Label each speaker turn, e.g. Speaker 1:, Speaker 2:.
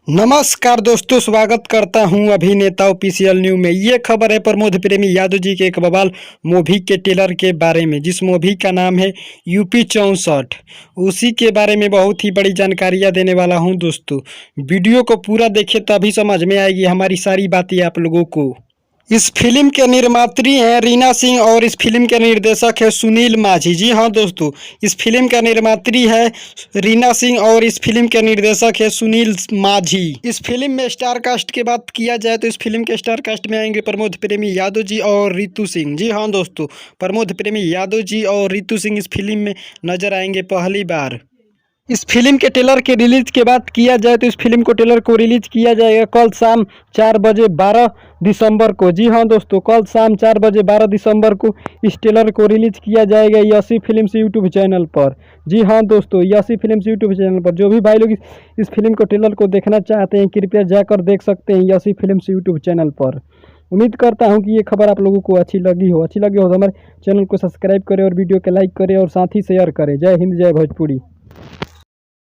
Speaker 1: नमस्कार दोस्तों, स्वागत करता हूं अभिनेता ऑफिशियल न्यूज में। ये खबर है प्रमोद प्रेमी यादव जी के एक बवाल मूवी के ट्रेलर के बारे में, जिस मूवी का नाम है यूपी 64। उसी के बारे में बहुत ही बड़ी जानकारियां देने वाला हूं दोस्तों। वीडियो को पूरा देखें तभी समझ में आएगी हमारी सारी बातें आप लोगों को। इस फिल्म के निर्मात्री हैं रीना सिंह और इस फिल्म के निर्देशक है सुनील माझी। जी हाँ दोस्तों, इस फिल्म का निर्मात्री है रीना सिंह और इस फिल्म के निर्देशक है सुनील माझी। इस फिल्म में स्टार कास्ट की बात किया जाए तो इस फिल्म के स्टार कास्ट में आएंगे प्रमोद प्रेमी यादव जी और रितु सिंह। जी हाँ दोस्तों, प्रमोद प्रेमी यादव जी और रितु सिंह इस फिल्म में नजर आएंगे पहली बार। इस फिल्म के ट्रेलर के रिलीज की बात किया जाए तो इस फिल्म को ट्रेलर को रिलीज किया जाएगा कल शाम 4 बजे 12 दिसंबर को। जी हाँ दोस्तों, कल शाम 4 बजे 12 दिसंबर को इस ट्रेलर को रिलीज किया जाएगा यसी फिल्म्स यूट्यूब चैनल पर। जी हाँ दोस्तों, यसी फिल्म्स यूट्यूब चैनल पर जो भी भाई लोग इस फिल्म को ट्रेलर को देखना चाहते हैं कृपया जाकर देख सकते हैं यसी फिल्म्स यूट्यूब चैनल पर। उम्मीद करता हूं कि ये खबर आप लोगों को अच्छी लगी हो तो हमारे चैनल को सब्सक्राइब करें और वीडियो को लाइक करें और साथ ही शेयर करें। जय हिंद, जय भोजपुरी।